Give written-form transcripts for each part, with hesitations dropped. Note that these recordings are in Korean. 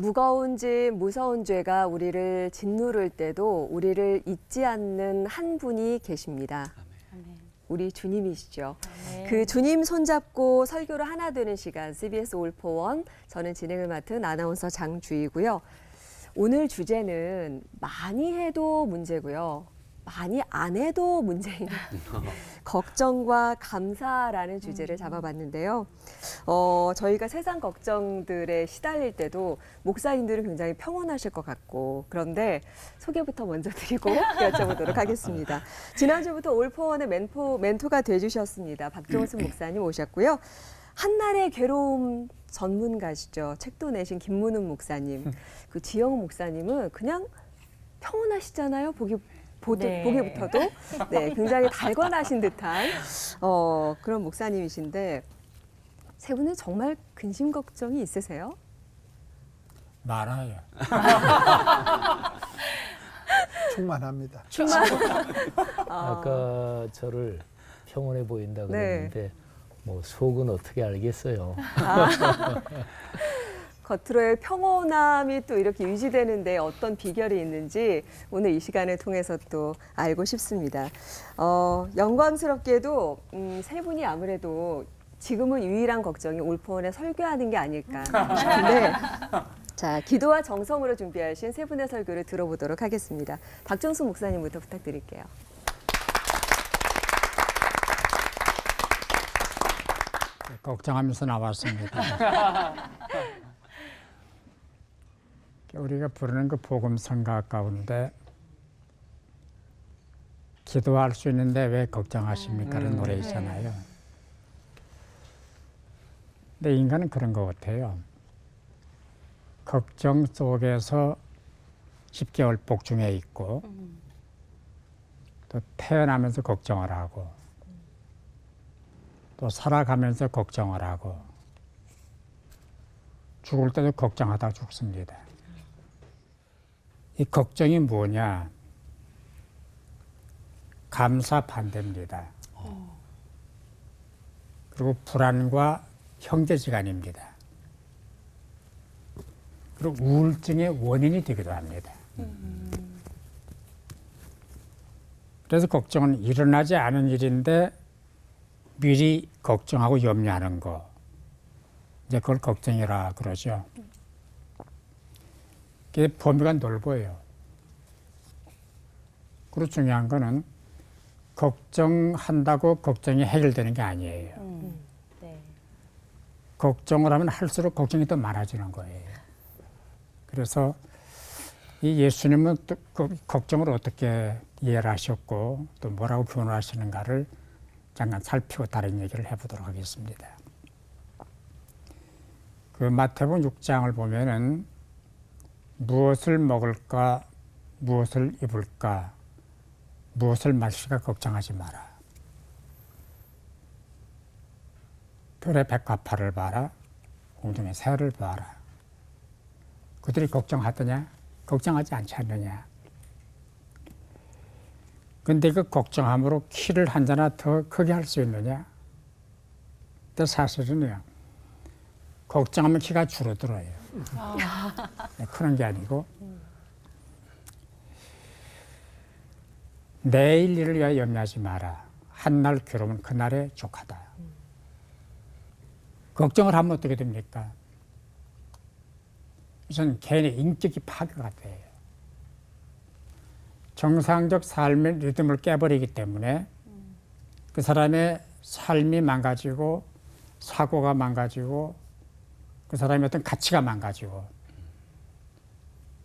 무거운 짐, 무서운 죄가 우리를 짓누를 때도 우리를 잊지 않는 한 분이 계십니다. 우리 주님이시죠. 그 주님 손잡고 설교를 하나 되는 시간, CBS 올포원, 저는 진행을 맡은 아나운서 장주희고요. 오늘 주제는 많이 해도 문제고요. 많이 안 해도 문제인 걱정과 감사라는 주제를 잡아봤는데요. 저희가 세상 걱정들에 시달릴 때도 목사님들은 굉장히 평온하실 것 같고, 그런데 소개부터 먼저 드리고 여쭤보도록 하겠습니다. 지난주부터 올포원의 멘토가 돼주셨습니다. 박종순 목사님 오셨고요. 한날의 괴로움 전문가시죠. 책도 내신 김문훈 목사님. 그 지영 목사님은 그냥 평온하시잖아요. 보기부터도 네, 굉장히 달관하신 듯한 그런 목사님이신데 세 분은 정말 근심 걱정이 있으세요? 많아요. 충만합니다. 아까 저를 평온해 보인다 그랬는데 뭐 속은 어떻게 알겠어요. 겉으로의 평온함이 또 이렇게 유지되는데 어떤 비결이 있는지 오늘 이 시간을 통해서 또 알고 싶습니다. 영광스럽게도 세 분이 아무래도 지금은 유일한 걱정이 올포원에 설교하는 게 아닐까 싶은데 자, 기도와 정성으로 준비하신 세 분의 설교를 들어보도록 하겠습니다. 박정수 목사님부터 부탁드릴게요. 걱정하면서 나왔습니다. 우리가 부르는 그 복음성가 가운데 기도할 수 있는데 왜 걱정하십니까? 라는 노래 있잖아요. 근데 인간은 그런 것 같아요. 걱정 속에서 10개월 복중에 있고 또 태어나면서 걱정을 하고 또 살아가면서 걱정을 하고 죽을 때도 걱정하다 죽습니다. 이 걱정이 뭐냐? 감사 반대입니다. 그리고 불안과 형제지간입니다. 그리고 우울증의 원인이 되기도 합니다. 그래서 걱정은 일어나지 않은 일인데 미리 걱정하고 염려하는 거, 이제 그걸 걱정이라 그러죠. 그게 범위가 넓어요. 그리고 중요한 거는 걱정한다고 걱정이 해결되는 게 아니에요. 걱정을 하면 할수록 걱정이 더 많아지는 거예요. 그래서 이 예수님은 또 그 걱정을 어떻게 이해를 하셨고 또 뭐라고 표현을 하시는가를 잠깐 살피고 다른 얘기를 해보도록 하겠습니다. 그 마태복음 6장을 보면은 무엇을 먹을까, 무엇을 입을까, 무엇을 마실까 걱정하지 마라. 들의 백합화를 봐라, 공중의 새를 봐라. 그들이 걱정하더냐? 걱정하지 않지 않느냐? 근데 그 걱정함으로 키를 한 자나 더 크게 할 수 있느냐? 근데 사실은요, 걱정하면 키가 줄어들어요. 크는 게 아니고 내일 일을 위하여 염려하지 마라. 한날 괴로움은 그날의 족하다. 걱정을 하면 어떻게 됩니까? 우선 개인의 인격이 파괴가 돼요. 정상적 삶의 리듬을 깨버리기 때문에 그 사람의 삶이 망가지고 사고가 망가지고 그 사람의 어떤 가치가 망가지고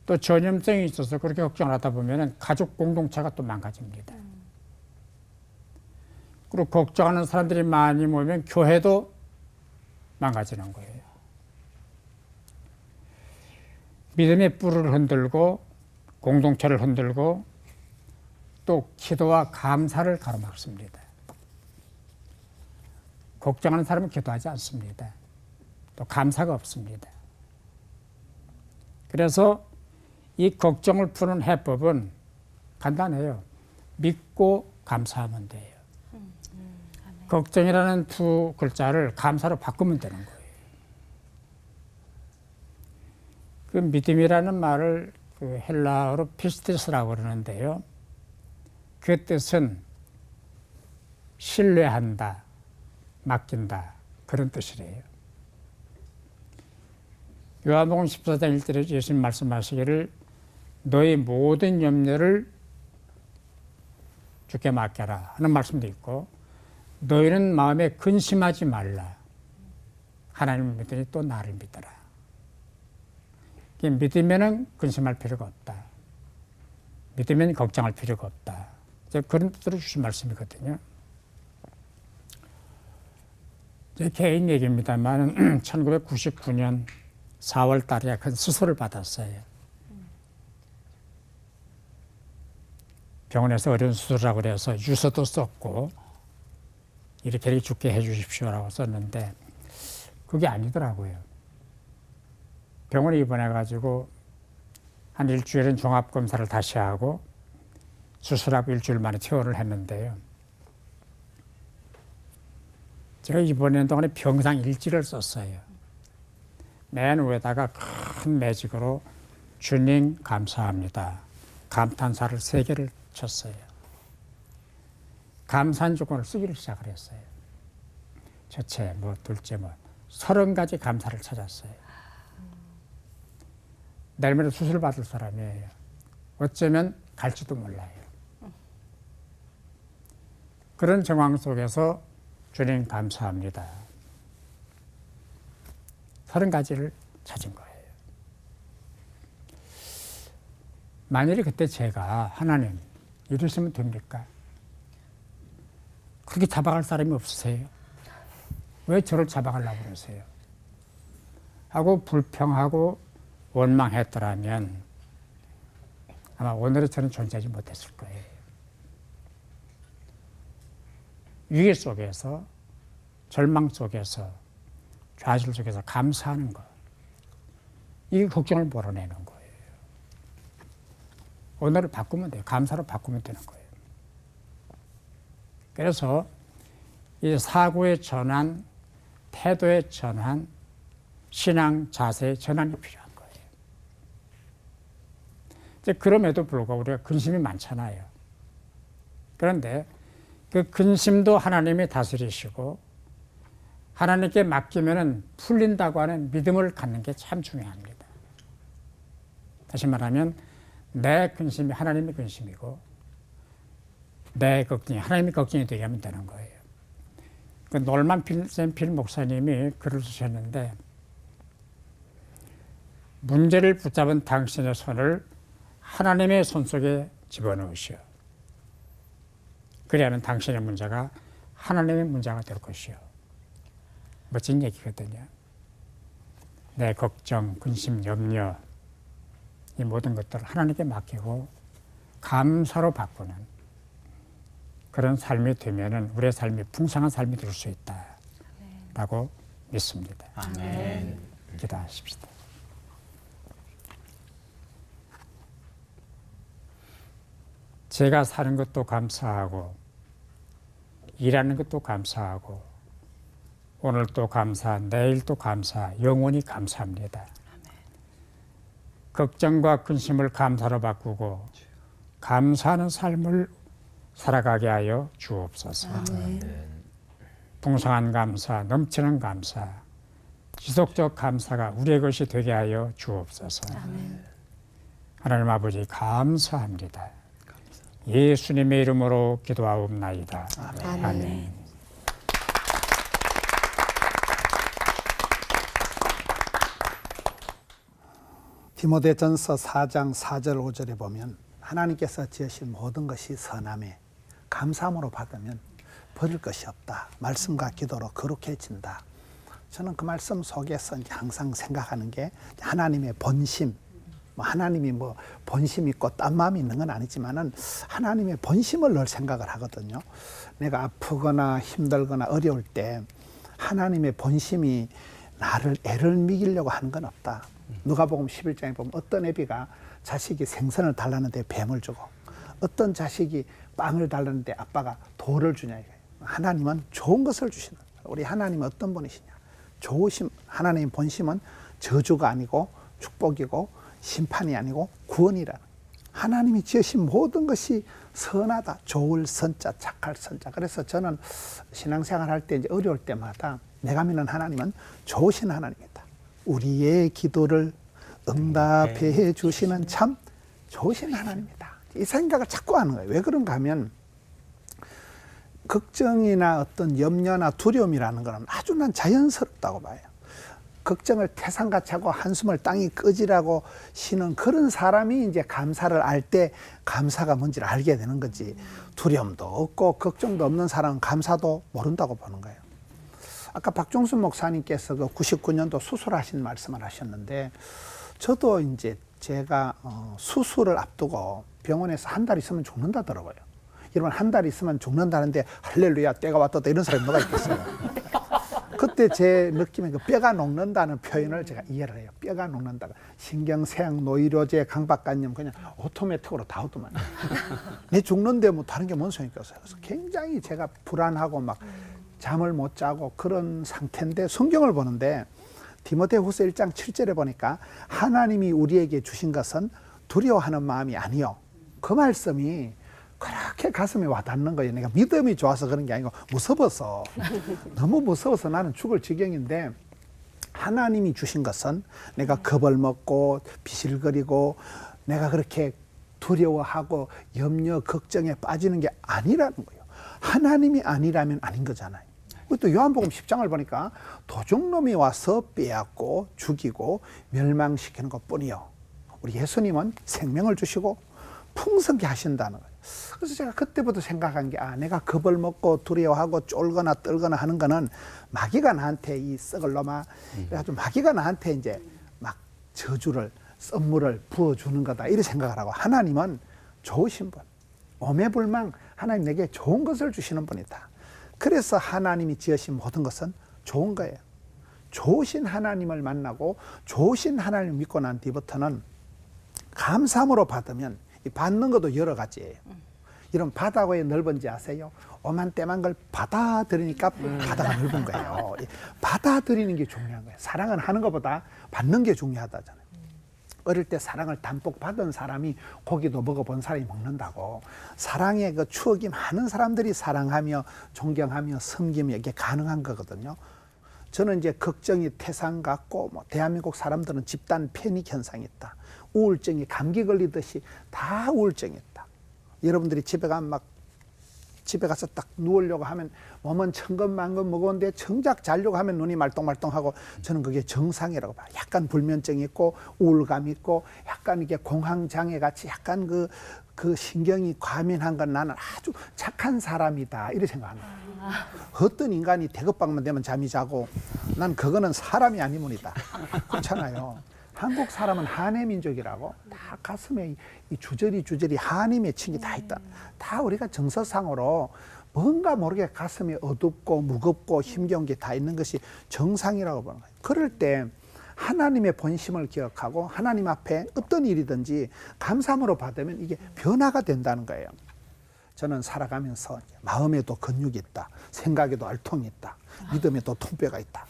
또 전염성이 있어서 그렇게 걱정을 하다 보면 가족 공동체가 또 망가집니다. 그리고 걱정하는 사람들이 많이 모이면 교회도 망가지는 거예요. 믿음의 뿔을 흔들고 공동체를 흔들고 또 기도와 감사를 가로막습니다. 걱정하는 사람은 기도하지 않습니다. 또 감사가 없습니다. 그래서 이 걱정을 푸는 해법은 간단해요. 믿고 감사하면 돼요. 걱정이라는 두 글자를 감사로 바꾸면 되는 거예요. 그 믿음이라는 말을 그 헬라어로 피스티스라고 그러는데요. 그 뜻은 신뢰한다, 맡긴다 그런 뜻이래요. 요한복음 14장 1절에 예수님 말씀하시기를 너의 모든 염려를 주께 맡겨라 하는 말씀도 있고 너희는 마음에 근심하지 말라. 하나님을 믿으니 또 나를 믿어라. 믿으면 근심할 필요가 없다. 믿으면 걱정할 필요가 없다. 그런 뜻으로 주신 말씀이거든요. 제 개인 얘기입니다만 1999년 4월 달에 큰 수술을 받았어요. 병원에서 어려운 수술이라고 그래서 유서도 썼고 이렇게 죽게 해 주십시오라고 썼는데 그게 아니더라고요. 병원에 입원해가지고 한 일주일은 종합검사를 다시 하고 수술하고 일주일 만에 퇴원을 했는데요. 제가 입원하는 동안에 병상 일지를 썼어요. 맨 위에다가 큰 매직으로 주님 감사합니다. 감탄사를 3개를 쳤어요. 감사한 조건을 쓰기를 시작을 했어요. 첫째, 둘째, 30가지 감사를 찾았어요. 내일모레 수술 받을 사람이에요. 어쩌면 갈지도 몰라요. 그런 정황 속에서 주님 감사합니다. 30가지를 찾은 거예요. 만일에 그때 제가 하나님 이러시면 됩니까? 그렇게 잡아갈 사람이 없으세요? 왜 저를 잡아가려고 그러세요? 하고 불평하고 원망했더라면 아마 오늘의 저는 존재하지 못했을 거예요. 위기 속에서 절망 속에서 좌절 속에서 감사하는 것, 이게 걱정을 몰아내는 거예요. 오늘을 바꾸면 돼요. 감사로 바꾸면 되는 거예요. 그래서 이 사고의 전환, 태도의 전환, 신앙 자세의 전환이 필요한 거예요. 이제 그럼에도 불구하고 우리가 근심이 많잖아요. 그런데 그 근심도 하나님이 다스리시고 하나님께 맡기면은 풀린다고 하는 믿음을 갖는 게 참 중요합니다. 다시 말하면 내 근심이 하나님의 근심이고 내 걱정이 하나님의 걱정이 되게 하면 되는 거예요. 그 놀만 필 목사님이 글을 쓰셨는데 문제를 붙잡은 당신의 손을 하나님의 손 속에 집어넣으시오. 그래야만 당신의 문제가 하나님의 문제가 될 것이요. 멋진 얘기거든요. 내 걱정, 근심, 염려 이 모든 것들을 하나님께 맡기고 감사로 바꾸는 그런 삶이 되면은 우리의 삶이 풍성한 삶이 될 수 있다라고 믿습니다. 아멘. 기도하십시다. 제가 사는 것도 감사하고 일하는 것도 감사하고 오늘도 감사, 내일도 감사, 영원히 감사합니다. 걱정과 근심을 감사로 바꾸고 감사하는 삶을 살아가게 하여 주옵소서. 풍성한 감사, 넘치는 감사, 지속적 감사가 우리의 것이 되게 하여 주옵소서. 하나님 아버지 감사합니다. 예수님의 이름으로 기도하옵나이다. 아멘. 디모데전서 4장 4절 5절에 보면 하나님께서 지으신 모든 것이 선함에 감사함으로 받으면 버릴 것이 없다. 말씀과 기도로 거룩해진다. 저는 그 말씀 속에서 이제 항상 생각하는 게 하나님의 본심, 하나님이 본심 있고 딴 마음이 있는 건 아니지만은 하나님의 본심을 늘 생각을 하거든요. 내가 아프거나 힘들거나 어려울 때 하나님의 본심이 나를 애를 먹이려고 하는 건 없다. 누가복음 11장에 보면 어떤 애비가 자식이 생선을 달라는데 뱀을 주고 어떤 자식이 빵을 달라는데 아빠가 돌을 주냐 이거예요. 하나님은 좋은 것을 주시는 거예요. 우리 하나님은 어떤 분이시냐. 좋으심, 하나님의 본심은 저주가 아니고 축복이고 심판이 아니고 구원이라는 거예요. 하나님이 지으신 모든 것이 선하다. 좋을 선자, 착할 선자. 그래서 저는 신앙생활 할 때 이제 어려울 때마다 내가 믿는 하나님은 좋으신 하나님이다. 우리의 기도를 응답해 주시는 참 좋으신 하나님이다. 이 생각을 자꾸 하는 거예요. 왜 그런가 하면 걱정이나 어떤 염려나 두려움이라는 것은 아주 난 자연스럽다고 봐요. 걱정을 태산같이 하고 한숨을 땅이 끄지라고 쉬는 그런 사람이 이제 감사를 알 때 감사가 뭔지를 알게 되는 거지. 두려움도 없고 걱정도 없는 사람은 감사도 모른다고 보는 거예요. 아까 박종순 목사님께서 그 99년도 수술하신 말씀을 하셨는데 저도 이제 제가 수술을 앞두고 병원에서 한 달 있으면 죽는다더라고요. 여러분 한 달 있으면 죽는다는데 할렐루야 때가 왔다 이런 사람이 누가 있겠어요. 그때 제 느낌에 그 뼈가 녹는다는 표현을 제가 이해를 해요. 뼈가 녹는다. 신경쇠약, 노이로제, 강박관념 그냥 오토매틱으로 다 오더만. 내 죽는데 뭐 다른 게 뭔 소용이 있겠어요. 그래서 굉장히 제가 불안하고 막 잠을 못 자고 그런 상태인데 성경을 보는데 디모데후서 1장 7절에 보니까 하나님이 우리에게 주신 것은 두려워하는 마음이 아니요. 그 말씀이 그렇게 가슴에 와닿는 거예요. 내가 믿음이 좋아서 그런 게 아니고 무서워서 너무 무서워서 나는 죽을 지경인데 하나님이 주신 것은 내가 겁을 먹고 비실거리고 내가 그렇게 두려워하고 염려 걱정에 빠지는 게 아니라는 거예요. 하나님이 아니라면 아닌 거잖아요. 또 요한복음 10장을 보니까 도둑놈이 와서 빼앗고 죽이고 멸망시키는 것뿐이요. 우리 예수님은 생명을 주시고 풍성케 하신다는 거예요. 그래서 제가 그때부터 생각한 게 내가 겁을 먹고 두려워하고 쫄거나 떨거나 하는 거는 마귀가 나한테 이 썩을 놈아 그래가지고 마귀가 나한테 이제 막 저주를 썸물을 부어주는 거다 이렇게 생각을 하고 하나님은 좋으신 분 오매불망 하나님 내게 좋은 것을 주시는 분이다. 그래서 하나님이 지으신 모든 것은 좋은 거예요. 좋으신 하나님을 만나고 좋으신 하나님을 믿고 난 뒤부터는 감사함으로 받으면 받는 것도 여러 가지예요. 이런 바다가 왜 넓은지 아세요? 오만때만 걸 받아들이니까 바다가 넓은 거예요. 받아들이는 게 중요한 거예요. 사랑은 하는 것보다 받는 게 중요하다잖아요. 어릴 때 사랑을 담뿍 받은 사람이 고기도 먹어본 사람이 먹는다고. 사랑의 그 추억이 많은 사람들이 사랑하며 존경하며 섬기며 이게 가능한 거거든요. 저는 이제 걱정이 태산 같고 뭐 대한민국 사람들은 집단 패닉 현상이 있다. 우울증이 감기 걸리듯이 다 우울증이 있다. 여러분들이 집에 가서 딱 누우려고 하면 몸은 천근만근 무거운데 정작 자려고 하면 눈이 말똥말똥하고 저는 그게 정상이라고 봐요. 약간 불면증이 있고 우울감이 있고 약간 이게 공황장애 같이 약간 그 신경이 과민한 건 나는 아주 착한 사람이다 이렇게 생각합니다. 어떤 인간이 대급박만 되면 잠이 자고 난 그거는 사람이 아니문이다. 그렇잖아요. 한국 사람은 한해 민족이라고 다 가슴에 이 주저리 한이 맺힌 게 다 있다. 다 우리가 정서상으로 뭔가 모르게 가슴이 어둡고 무겁고 힘겨운 게 다 있는 것이 정상이라고 보는 거예요. 그럴 때 하나님의 본심을 기억하고 하나님 앞에 어떤 일이든지 감사함으로 받으면 이게 변화가 된다는 거예요. 저는 살아가면서 마음에도 근육이 있다. 생각에도 알통이 있다. 믿음에도 통뼈가 있다.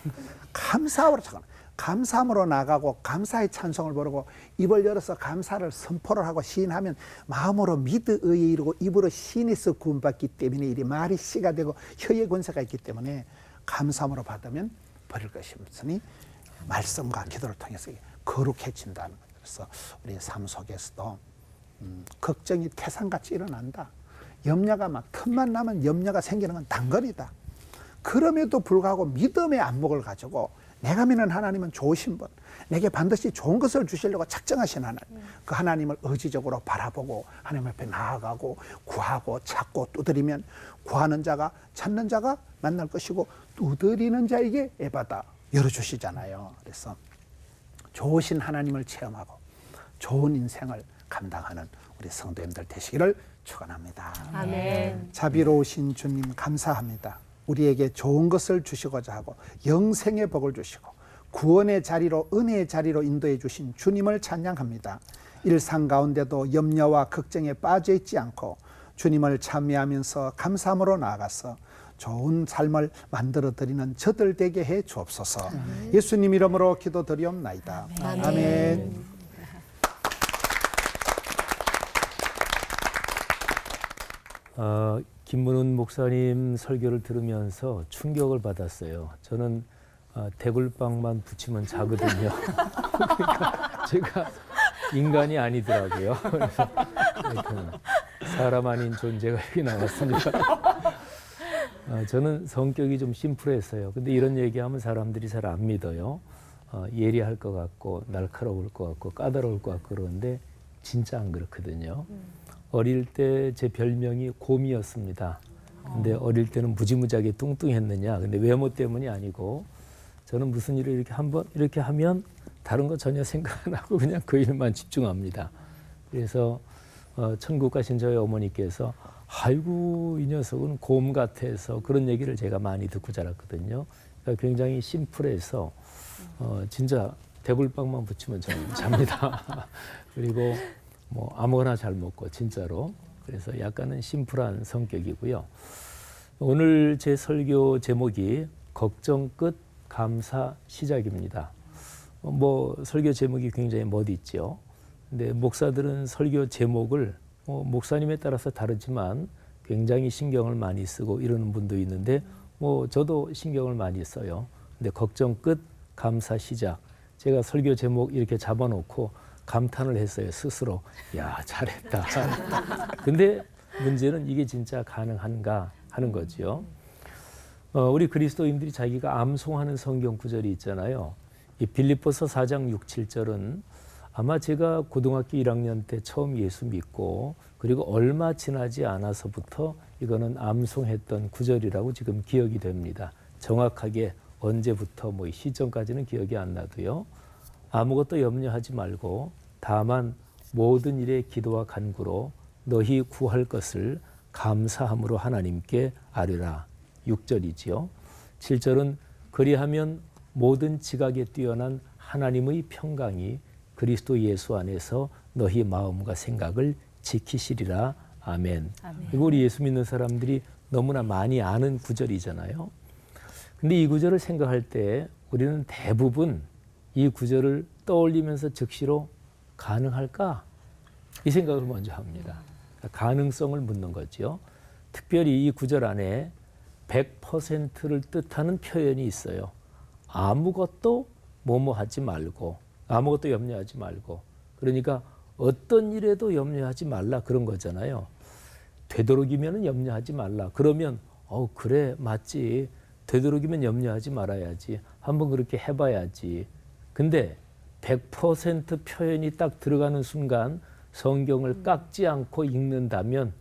감사함으로 나가고 감사의 찬송을 부르고 입을 열어서 감사를 선포를 하고 시인하면 마음으로 믿음에 이르고 입으로 신에서 구원받기 때문에 이 말이 씨가 되고 혀의 권세가 있기 때문에 감사함으로 받으면 버릴 것이 없으니 말씀과 기도를 통해서 거룩해진다는 거예요. 그래서 우리 삶 속에서도 걱정이 태산같이 일어난다. 염려가 막 틈만 나면 염려가 생기는 건 단거리다. 그럼에도 불구하고 믿음의 안목을 가지고 내가 믿는 하나님은 좋으신 분, 내게 반드시 좋은 것을 주시려고 작정하신 하나님, 그 하나님을 의지적으로 바라보고 하나님 앞에 나아가고 구하고 찾고 두드리면 구하는 자가 찾는 자가 만날 것이고 두드리는 자에게 애받아 열어주시잖아요. 그래서 좋으신 하나님을 체험하고 좋은 인생을 감당하는 우리 성도님들 되시기를 축원합니다. 아멘. 자비로우신 주님 감사합니다. 우리에게 좋은 것을 주시고자 하고 영생의 복을 주시고 구원의 자리로 은혜의 자리로 인도해 주신 주님을 찬양합니다. 일상 가운데도 염려와 걱정에 빠져 있지 않고 주님을 찬미하면서 감사함으로 나아가서 좋은 삶을 만들어 드리는 저들 되게 해 주옵소서. 예수님 이름으로 기도드리옵나이다. 아멘. 김문훈 목사님 설교를 들으면서 충격을 받았어요. 저는 대굴빵만 붙이면 자거든요. 그러니까 제가 인간이 아니더라고요. 그래서 하여튼 사람 아닌 존재가 여기 나왔습니다. 저는 성격이 좀 심플했어요. 근데 이런 얘기하면 사람들이 잘 안 믿어요. 예리할 것 같고 날카로울 것 같고 까다로울 것 같고 그러는데 진짜 안 그렇거든요. 어릴 때 제 별명이 곰이었습니다. 근데 어릴 때는 무지무지하게 뚱뚱했느냐. 근데 외모 때문이 아니고 저는 무슨 일을 이렇게 한번 이렇게 하면 다른 거 전혀 생각 안 하고 그냥 그 일만 집중합니다. 그래서 천국 가신 저희 어머니께서 아이고 이 녀석은 곰 같아서 그런 얘기를 제가 많이 듣고 자랐거든요. 그러니까 굉장히 심플해서 진짜 대굴빵만 붙이면 저는 잡니다. 그리고 뭐 아무거나 잘 먹고 진짜로. 그래서 약간은 심플한 성격이고요. 오늘 제 설교 제목이 걱정 끝 감사 시작입니다. 뭐 설교 제목이 굉장히 멋있죠. 근데 목사들은 설교 제목을 목사님에 따라서 다르지만 굉장히 신경을 많이 쓰고 이러는 분도 있는데 뭐 저도 신경을 많이 써요. 근데 걱정 끝 감사 시작. 제가 설교 제목 이렇게 잡아놓고 감탄을 했어요. 스스로. 야, 잘했다. 근데 문제는 이게 진짜 가능한가 하는 거죠. 우리 그리스도인들이 자기가 암송하는 성경 구절이 있잖아요. 이 빌립보서 4장 6, 7절은 아마 제가 고등학교 1학년 때 처음 예수 믿고 그리고 얼마 지나지 않아서부터 이거는 암송했던 구절이라고 지금 기억이 됩니다. 정확하게 언제부터 뭐 시점까지는 기억이 안 나도요. 아무것도 염려하지 말고 다만 모든 일에 기도와 간구로 너희 구할 것을 감사함으로 하나님께 아뢰라. 6절이지요. 7절은 그리하면 모든 지각에 뛰어난 하나님의 평강이 그리스도 예수 안에서 너희 마음과 생각을 지키시리라. 아멘. 그리고 우리 예수 믿는 사람들이 너무나 많이 아는 구절이잖아요. 근데 이 구절을 생각할 때 우리는 대부분 이 구절을 떠올리면서 즉시로 가능할까? 이 생각을 먼저 합니다. 가능성을 묻는 거죠. 특별히 이 구절 안에 100%를 뜻하는 표현이 있어요. 아무것도 뭐뭐하지 말고 아무것도 염려하지 말고 그러니까 어떤 일에도 염려하지 말라 그런 거잖아요. 되도록이면 염려하지 말라. 그러면 그래 맞지. 되도록이면 염려하지 말아야지. 한번 그렇게 해봐야지. 근데 100% 표현이 딱 들어가는 순간 성경을 깎지 않고 읽는다면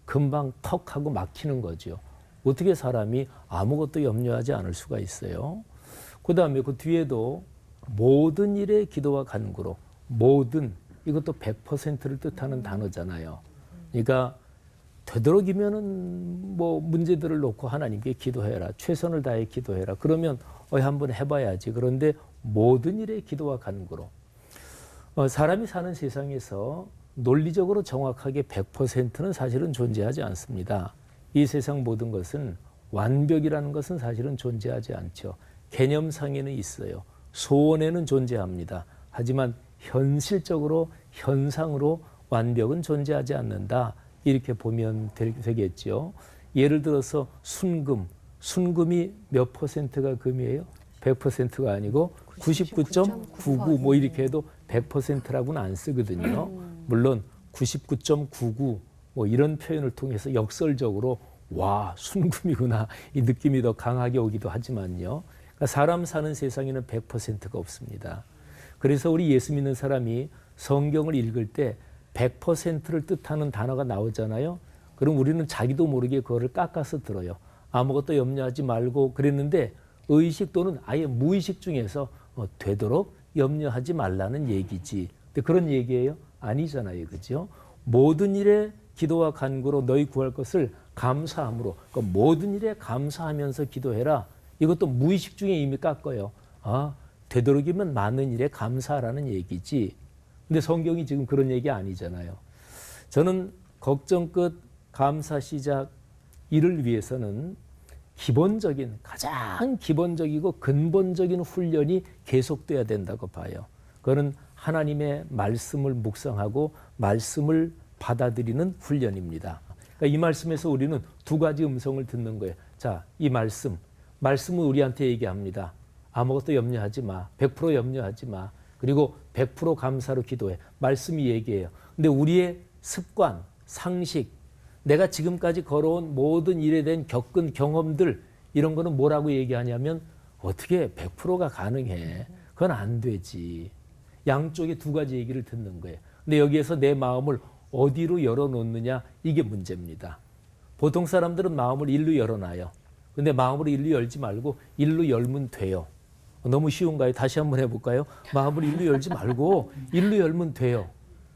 금방 턱 하고 막히는 거죠. 어떻게 사람이 아무것도 염려하지 않을 수가 있어요. 그 다음에 그 뒤에도 모든 일에 기도와 간구로 모든 이것도 100%를 뜻하는 단어잖아요. 그러니까 되도록이면은 뭐 문제들을 놓고 하나님께 기도해라. 최선을 다해 기도해라. 그러면 한번 해봐야지. 그런데 모든 일에 기도와 간구로 사람이 사는 세상에서 논리적으로 정확하게 100%는 사실은 존재하지 않습니다. 이 세상 모든 것은 완벽이라는 것은 사실은 존재하지 않죠. 개념상에는 있어요. 소원에는 존재합니다. 하지만 현실적으로 현상으로 완벽은 존재하지 않는다. 이렇게 보면 되겠죠. 예를 들어서 순금이 몇 퍼센트가 금이에요? 100%가 아니고 99.99 뭐 이렇게 해도 100%라고는 안 쓰거든요. 물론 99.99 뭐 이런 표현을 통해서 역설적으로 와 순금이구나 이 느낌이 더 강하게 오기도 하지만요. 그러니까 사람 사는 세상에는 100%가 없습니다. 그래서 우리 예수 믿는 사람이 성경을 읽을 때 100%를 뜻하는 단어가 나오잖아요. 그럼 우리는 자기도 모르게 그거를 깎아서 들어요. 아무것도 염려하지 말고 그랬는데 의식 또는 아예 무의식 중에서 되도록 염려하지 말라는 얘기지. 근데 그런 얘기예요? 아니잖아요. 그죠? 모든 일에 기도와 간구로 너희 구할 것을 감사함으로 그러니까 모든 일에 감사하면서 기도해라. 이것도 무의식 중에 이미 깎아요. 되도록이면 많은 일에 감사하라는 얘기지. 근데 성경이 지금 그런 얘기 아니잖아요. 저는 걱정 끝 감사 시작 이를 위해서는 기본적인 가장 기본적이고 근본적인 훈련이 계속돼야 된다고 봐요. 그거는 하나님의 말씀을 묵상하고 말씀을 받아들이는 훈련입니다. 그러니까 이 말씀에서 우리는 두 가지 음성을 듣는 거예요. 자, 이 말씀은 우리한테 얘기합니다. 아무것도 염려하지 마. 100% 염려하지 마. 그리고 100% 감사로 기도해. 말씀이 얘기해요. 근데 우리의 습관, 상식, 내가 지금까지 걸어온 모든 일에 대한 겪은 경험들, 이런 거는 뭐라고 얘기하냐면 어떻게 100%가 가능해. 그건 안 되지. 양쪽에 두 가지 얘기를 듣는 거예요. 근데 여기에서 내 마음을 어디로 열어놓느냐, 이게 문제입니다. 보통 사람들은 마음을 일로 열어놔요. 근데 마음을 일로 열지 말고 일로 열면 돼요. 너무 쉬운가요? 다시 한번 해볼까요? 마음을 일로 열지 말고 일로 열면 돼요.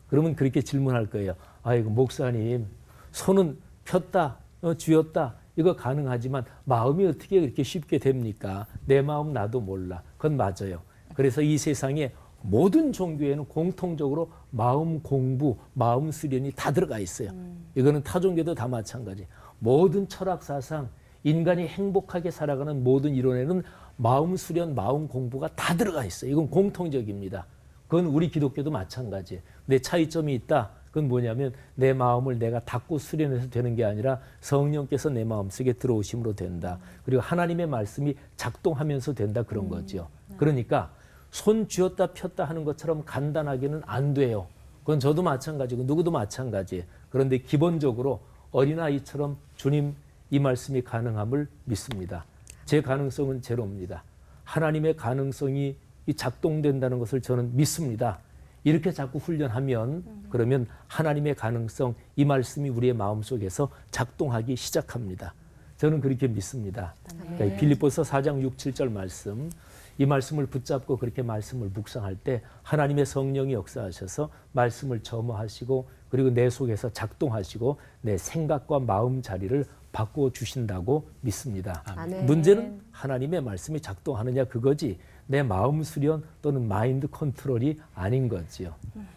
그러면 그렇게 질문할 거예요. 아이고, 목사님, 손은 폈다, 쥐었다, 이거 가능하지만 마음이 어떻게 그렇게 쉽게 됩니까? 내 마음 나도 몰라. 그건 맞아요. 그래서 이 세상에 모든 종교에는 공통적으로 마음 공부, 마음 수련이 다 들어가 있어요. 이거는 타 종교도 다 마찬가지. 모든 철학 사상, 인간이 행복하게 살아가는 모든 이론에는 마음 수련, 마음 공부가 다 들어가 있어요. 이건 공통적입니다. 그건 우리 기독교도 마찬가지예요. 근데 차이점이 있다. 그건 뭐냐면 내 마음을 내가 닫고 수련해서 되는 게 아니라 성령께서 내 마음속에 들어오심으로 된다. 그리고 하나님의 말씀이 작동하면서 된다, 그런 거죠. 그러니까 손 쥐었다 폈다 하는 것처럼 간단하게는 안 돼요. 그건 저도 마찬가지고 누구도 마찬가지예요. 그런데 기본적으로 어린아이처럼 주님 이 말씀이 가능함을 믿습니다. 제 가능성은 제로입니다. 하나님의 가능성이 작동된다는 것을 저는 믿습니다. 이렇게 자꾸 훈련하면 그러면 하나님의 가능성, 이 말씀이 우리의 마음속에서 작동하기 시작합니다. 저는 그렇게 믿습니다. 그러니까 빌립보서 4장 6, 7절 말씀, 이 말씀을 붙잡고 그렇게 말씀을 묵상할 때 하나님의 성령이 역사하셔서 말씀을 점화하시고 그리고 내 속에서 작동하시고 내 생각과 마음 자리를 바꾸어 주신다고 믿습니다. 아멘. 문제는 하나님의 말씀이 작동하느냐, 그거지 내 마음 수련 또는 마인드 컨트롤이 아닌 거지요.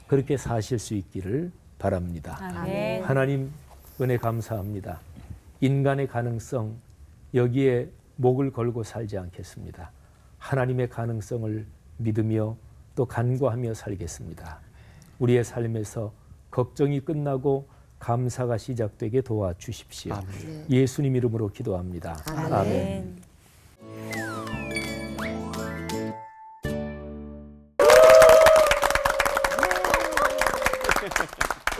그렇게 사실 수 있기를 바랍니다. 아멘. 하나님 은혜 감사합니다. 인간의 가능성, 여기에 목을 걸고 살지 않겠습니다. 하나님의 가능성을 믿으며 또 간구하며 살겠습니다. 우리의 삶에서 걱정이 끝나고 감사가 시작되게 도와주십시오. 아멘. 예수님 이름으로 기도합니다. 아멘. 아멘.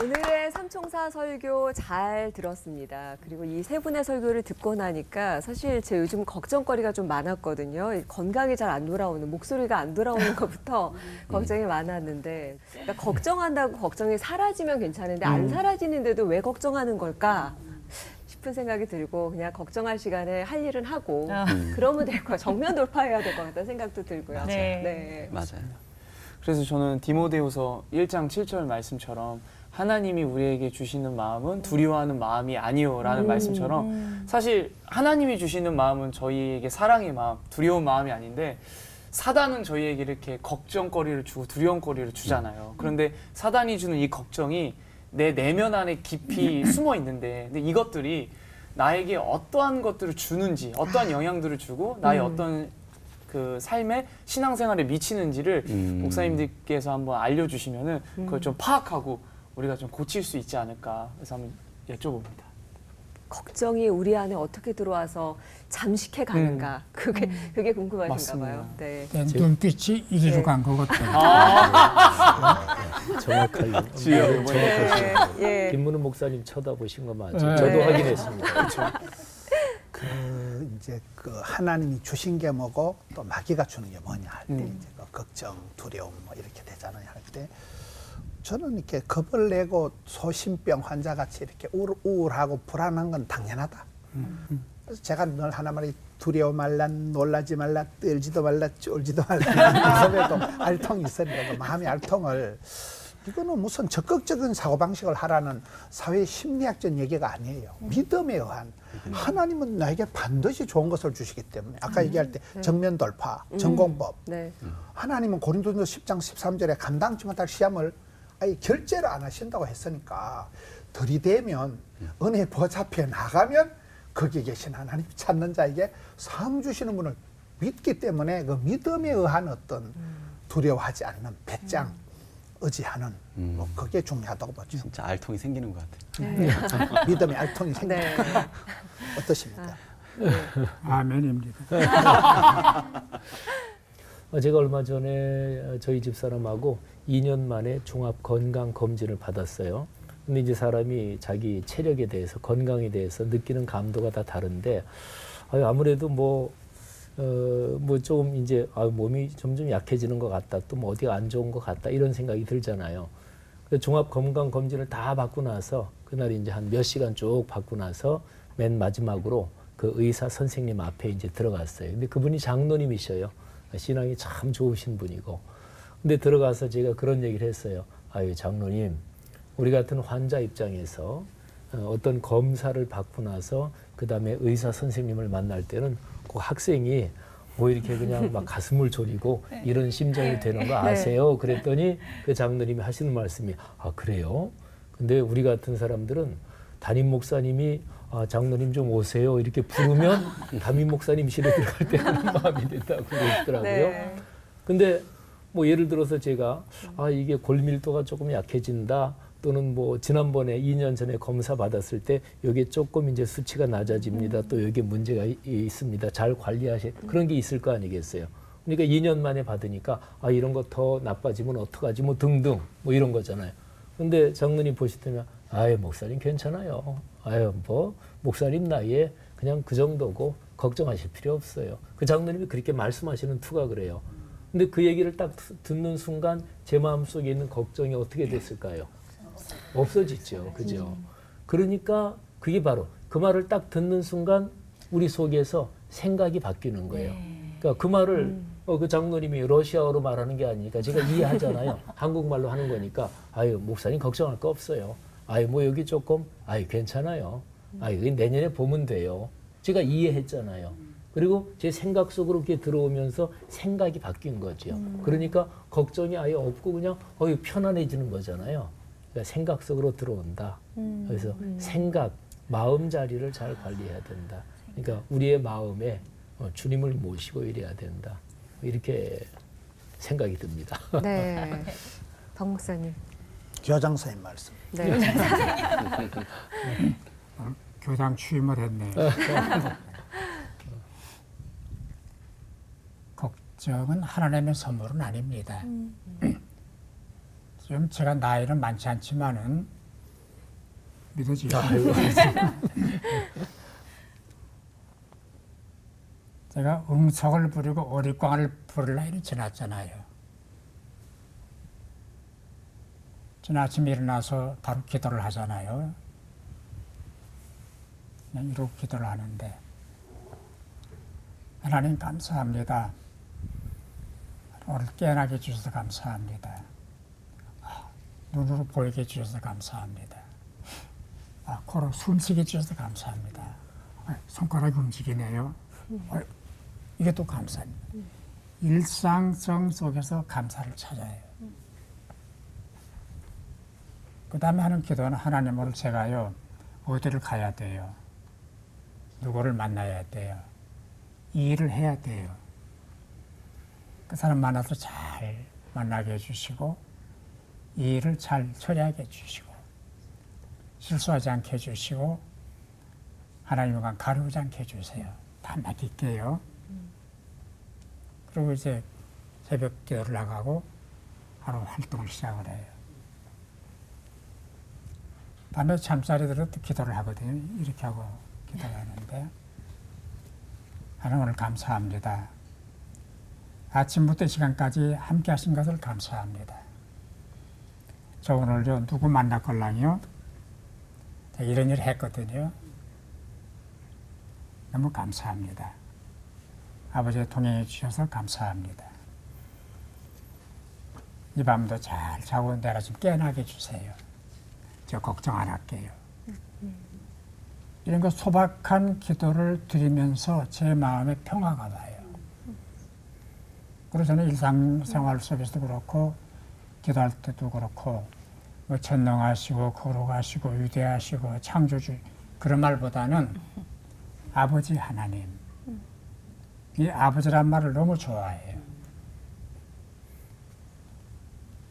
오늘의 삼총사 설교 잘 들었습니다. 그리고 이 세 분의 설교를 듣고 나니까 사실 제 요즘 걱정거리가 좀 많았거든요. 건강이 잘 안 돌아오는, 목소리가 안 돌아오는 것부터 걱정이 많았는데, 그러니까 걱정한다고 걱정이 사라지면 괜찮은데 안 사라지는데도 왜 걱정하는 걸까 싶은 생각이 들고, 그냥 걱정할 시간에 할 일은 하고 그러면 될 거야. 정면 돌파해야 될 것 같다는 생각도 들고요. 맞아요. 네. 맞아요. 그래서 저는 디모데후서 1장 7절 말씀처럼 하나님이 우리에게 주시는 마음은 두려워하는 마음이 아니요라는 말씀처럼 사실 하나님이 주시는 마음은 저희에게 사랑의 마음, 두려운 마음이 아닌데 사단은 저희에게 이렇게 걱정거리를 주고 두려움거리를 주잖아요. 그런데 사단이 주는 이 걱정이 내 내면 안에 깊이 숨어 있는데, 근데 이것들이 나에게 어떠한 것들을 주는지, 어떠한 영향들을 주고 나의 어떤 그 삶의 신앙생활에 미치는지를 목사님들께서 한번 알려주시면은 그걸 좀 파악하고 우리가 좀 고칠 수 있지 않을까 해서 한번 여쭤봅니다. 걱정이 우리 안에 어떻게 들어와서 잠식해 가는가, 그게 궁금하신가 맞습니다. 봐요. 네. 눈빛이 이리로 네. 간 거거든요. 정확하게. 예, 예. 김문우 목사님 쳐다보신 거 맞죠? 네. 저도 확인했습니다. 이제 그 하나님이 주신 게 뭐고 또 마귀가 주는 게 뭐냐 할 때 이제 그 걱정, 두려움 뭐 이렇게 되잖아요. 할 때 저는 이렇게 겁을 내고 소심병 환자 같이 이렇게 우울하고 불안한 건 당연하다. 그래서 제가 늘 하나 말이 두려워 말라, 놀라지 말라, 떨지도 말라, 쫄지도 말라. 몸에도 알통이 있으니까 그 마음의 알통을, 이거는 무슨 적극적인 사고방식을 하라는 사회 심리학적 얘기가 아니에요. 믿음에 의한, 하나님은 나에게 반드시 좋은 것을 주시기 때문에 아까 얘기할 때 정면 돌파, 전공법. 네. 하나님은 고린도전서 10장 13절에 감당치 못할 시험을 아예 결제를 안 하신다고 했으니까 들이대면 은혜 보좌 앞에 나가면 거기 계신 하나님 찾는 자에게 상 주시는 분을 믿기 때문에 그 믿음에 의한 어떤 두려워하지 않는 배짱, 의지하는 뭐 그게 중요하다고 보죠. 진짜 알통이 생기는 것 같아요. 네. 믿음의 알통이 생깁니다. 네. 어떠십니까? 아멘입니다. 제가 얼마 전에 저희 집사람하고 2년 만에 종합 건강 검진을 받았어요. 근데 이제 사람이 자기 체력에 대해서, 건강에 대해서 느끼는 감도가 다 다른데, 아무래도 뭐 조금 이제 몸이 점점 약해지는 것 같다, 또 뭐 어디가 안 좋은 것 같다, 이런 생각이 들잖아요. 그래서 종합 건강 검진을 다 받고 나서, 그날 이제 한 몇 시간 쭉 받고 나서 맨 마지막으로 그 의사 선생님 앞에 이제 들어갔어요. 근데 그분이 장로님이셔요. 신앙이 참 좋으신 분이고. 근데 들어가서 제가 그런 얘기를 했어요. 아유, 장로님, 우리 같은 환자 입장에서 어떤 검사를 받고 나서 그 다음에 의사 선생님을 만날 때는 그 학생이 뭐 이렇게 그냥 막 가슴을 졸이고 이런 심정이 되는 거 아세요? 그랬더니 그 장로님이 하시는 말씀이, 아, 그래요? 근데 우리 같은 사람들은 담임 목사님이 장로님 좀 오세요 이렇게 부르면 담임 목사님실에 들어갈 때 하는 마음이 됐다고 그러시더라고요. 네. 근데 뭐 예를 들어서 제가 이게 골밀도가 조금 약해진다, 또는 뭐 지난번에 2년 전에 검사 받았을 때 여기에 조금 이제 수치가 낮아집니다. 또 여기에 문제가 있습니다. 잘 그런 게 있을 거 아니겠어요. 그러니까 2년 만에 받으니까 이런 거 더 나빠지면 어떡하지 뭐 등등 뭐 이런 거잖아요. 근데 장로님 보실 때면 목사님 괜찮아요. 뭐 목사님 나이에 그냥 그 정도고 걱정하실 필요 없어요. 그 장로님이 그렇게 말씀하시는 투가 그래요. 근데 그 얘기를 딱 듣는 순간 제 마음속에 있는 걱정이 어떻게 됐을까요? 없어지죠. 그죠? 그러니까 그게 바로 그 말을 딱 듣는 순간 우리 속에서 생각이 바뀌는 거예요. 그러니까 그 말을 그 장로님이 러시아어로 말하는 게 아니니까 제가 이해하잖아요. 한국말로 하는 거니까 목사님 걱정할 거 없어요. 뭐 여기 조금 괜찮아요. 내년에 보면 돼요. 제가 이해했잖아요. 그리고 제 생각 속으로 이렇게 들어오면서 생각이 바뀐 거죠. 그러니까 걱정이 아예 없고 그냥 편안해지는 거잖아요. 그러니까 생각 속으로 들어온다. 그래서 생각, 마음 자리를 잘 관리해야 된다. 그러니까 우리의 마음에 주님을 모시고 이래야 된다. 이렇게 생각이 듭니다. 네. 박 목사님. 교장선생님 말씀. 네. 교장 취임을 했네요. 걱정은 하나님의 선물은 아닙니다. 지금 제가 나이는 많지 않지만은 믿어지죠. 제가 응석을 부리고 오리광을 부릴 나이는 지났잖아요. 저는 아침에 일어나서 바로 기도를 하잖아요. 그냥 이러고 기도를 하는데, 하나님 감사합니다. 오늘 깨어나게 해주셔서 감사합니다. 눈으로 보이게 해주셔서 감사합니다. 코로 숨쉬게 해주셔서 감사합니다. 손가락이 움직이네요. 이게 또 감사합니다. 일상성 속에서 감사를 찾아요. 그 다음에 하는 기도는 하나님, 오늘 제가요 어디를 가야 돼요? 누구를 만나야 돼요? 이 일을 해야 돼요. 그 사람 만나서 잘 만나게 해주시고 이 일을 잘 처리하게 해주시고 실수하지 않게 해주시고 하나님과 가려우지 않게 해주세요. 다 맡길게요. 그리고 이제 새벽 기도를 나가고 하루 활동을 시작을 해요. 밤에 잠자리 들어 기도를 하거든요. 이렇게 하고 기도를 하는데, 하나님 오늘 감사합니다. 아침부터 시간까지 함께 하신 것을 감사합니다. 저 오늘요 누구 만날걸랑요 이런 일을 했거든요. 너무 감사합니다. 아버지 동행해 주셔서 감사합니다. 이 밤도 잘 자고 내일 아침 깨어나게 해주세요. 저 걱정 안 할게요. 이런 거 소박한 기도를 드리면서 제 마음에 평화가 와요. 그래서 저는 일상생활 속에서도 그렇고 기도할 때도 그렇고 뭐 전능하시고 거룩하시고 위대하시고 창조주 그런 말보다는 아버지 하나님. 이 아버지란 말을 너무 좋아해요.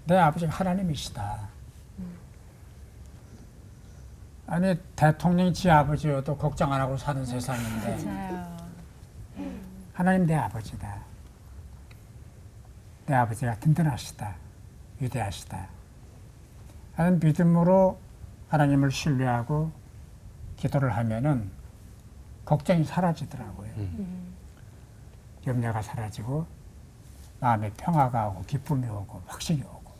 내 아버지가 하나님이시다. 아니 대통령이 지 아버지여도 걱정 안 하고 사는 세상인데 맞아요. 하나님 내 아버지다. 내 아버지가 든든하시다. 위대하시다. 하는 믿음으로 하나님을 신뢰하고 기도를 하면은 걱정이 사라지더라고요. 염려가 사라지고 마음에 평화가 오고 기쁨이 오고 확신이 오고.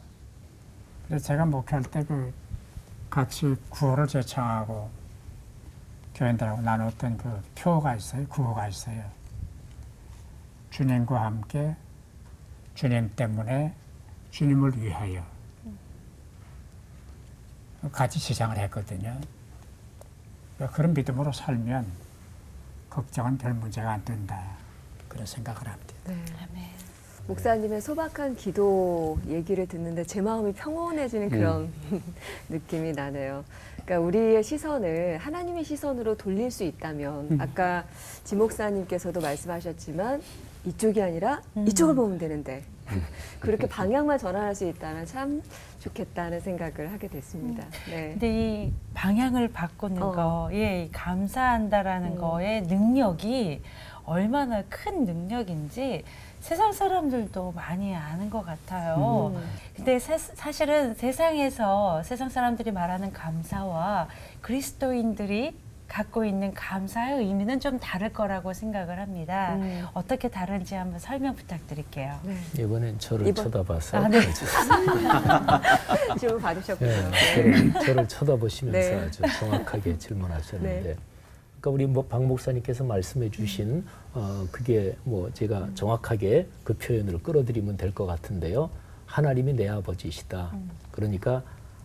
그래서 제가 목회할 때 그 같이 구호를 제창하고 교인들하고 나눴던 그 표가 있어요. 구호가 있어요. 주님과 함께, 주님 때문에, 주님을 위하여. 같이 시장을 했거든요. 그런 믿음으로 살면 걱정은 별 문제가 안 된다. 그런 생각을 합니다. 네. 아멘. 목사님의 소박한 기도 얘기를 듣는데 제 마음이 평온해지는 그런 느낌이 나네요. 그러니까 우리의 시선을 하나님의 시선으로 돌릴 수 있다면 아까 지 목사님께서도 말씀하셨지만 이쪽이 아니라 이쪽을 보면 되는데 그렇게 방향만 전환할 수 있다면 참 좋겠다는 생각을 하게 됐습니다. 네. 근데 이 방향을 바꾸는 거, 예, 이 감사한다라는 거의 능력이 얼마나 큰 능력인지 세상 사람들도 많이 아는 것 같아요. 근데 사실은 세상에서 세상 사람들이 말하는 감사와 그리스도인들이 갖고 있는 감사의 의미는 좀 다를 거라고 생각을 합니다. 어떻게 다른지 한번 설명 부탁드릴게요. 네. 이번엔 저를 쳐다봐서 아, 네. 질문 받으셨군요. 저를 쳐다보시면서 네. 아주 정확하게 질문하셨는데, 네. 그러니까 우리 박 목사님께서 말씀해주신 그게 뭐 제가 정확하게 그 표현을 끌어들이면 될 것 같은데요. 하나님이 내 아버지시다. 그러니까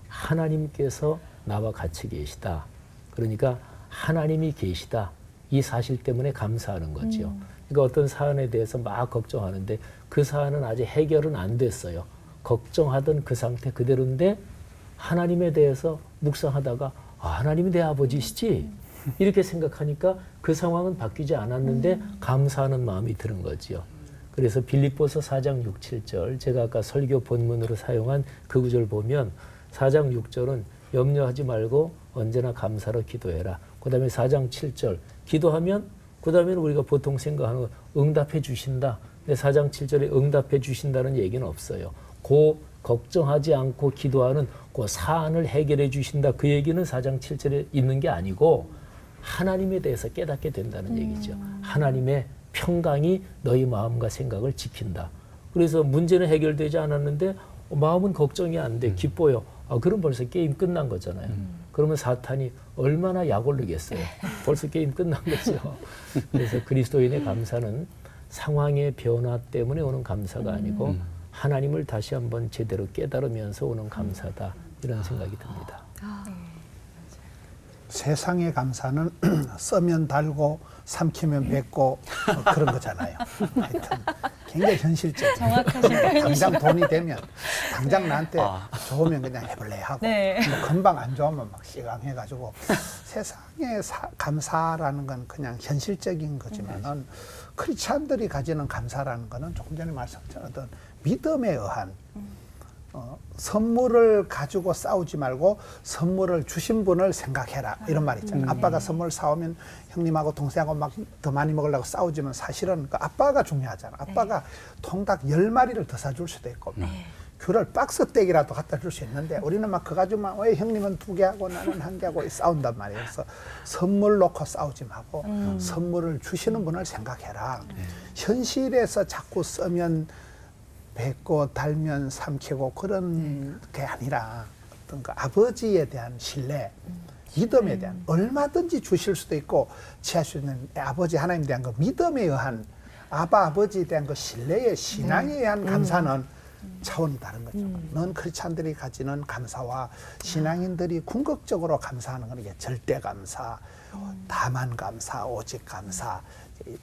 하나님께서 나와 같이 계시다. 그러니까 하나님이 계시다. 이 사실 때문에 감사하는 거죠. 그러니까 어떤 사안에 대해서 막 걱정하는데 그 사안은 아직 해결은 안 됐어요. 걱정하던 그 상태 그대로인데 하나님에 대해서 묵상하다가 하나님이 내 아버지시지? 이렇게 생각하니까 그 상황은 바뀌지 않았는데 감사하는 마음이 드는 거지요. 그래서 빌립보서 4장 6, 7절 제가 아까 설교 본문으로 사용한 그 구절 보면 4장 6절은 염려하지 말고 언제나 감사로 기도해라. 그 다음에 4장 7절 기도하면 그 다음에는 우리가 보통 생각하는 거 응답해 주신다. 근데 4장 7절에 응답해 주신다는 얘기는 없어요. 걱정하지 않고 기도하는 그 사안을 해결해 주신다. 그 얘기는 4장 7절에 있는 게 아니고 하나님에 대해서 깨닫게 된다는 얘기죠. 하나님의 평강이 너희 마음과 생각을 지킨다. 그래서 문제는 해결되지 않았는데 마음은 걱정이 안 돼. 기뻐요. 그럼 벌써 게임 끝난 거잖아요. 그러면 사탄이 얼마나 약 올리겠어요. 벌써 게임 끝난 거죠. 그래서 그리스도인의 감사는 상황의 변화 때문에 오는 감사가 아니고 하나님을 다시 한번 제대로 깨달으면서 오는 감사다. 이런 생각이 듭니다. 세상의 감사는 써면 달고 삼키면 뱉고 그런 거잖아요. 하여튼 굉장히 현실적이에요. 정확하신 표현이시죠. 당장 돈이 되면 당장 나한테 좋으면 그냥 해볼래 하고 네. 뭐 금방 안 좋으면 막 시강해가지고 세상의 감사라는 건 그냥 현실적인 거지만은 크리스찬들이 가지는 감사라는 거는 조금 전에 말씀드렸던 믿음에 의한 선물을 가지고 싸우지 말고 선물을 주신 분을 생각해라 이런 말 있잖아요. 아빠가 선물 사오면 형님하고 동생하고 막 더 많이 먹으려고 싸우지만 사실은 그 아빠가 중요하잖아. 아빠가 통닭 10마리를 더 사줄 수도 있고 귤을 박스떼기라도 갖다 줄 수 있는데 우리는 막 그거 가지고만 왜 형님은 2개 하고 나는 1개 하고 싸운단 말이에요. 그래서 선물 놓고 싸우지 말고 선물을 주시는 분을 생각해라. 현실에서 자꾸 쓰면 뱉고 달면 삼키고 그런 게 아니라 어떤 그 아버지에 대한 신뢰, 믿음에 대한 얼마든지 주실 수도 있고 취할 수 있는 아버지 하나님에 대한 그 믿음에 의한 아버지에 대한 그 신뢰의 신앙에 의한 감사는 차원이 다른 거죠. 넌 크리스찬들이 가지는 감사와 신앙인들이 궁극적으로 감사하는 건 이게 절대 감사, 다만 감사, 오직 감사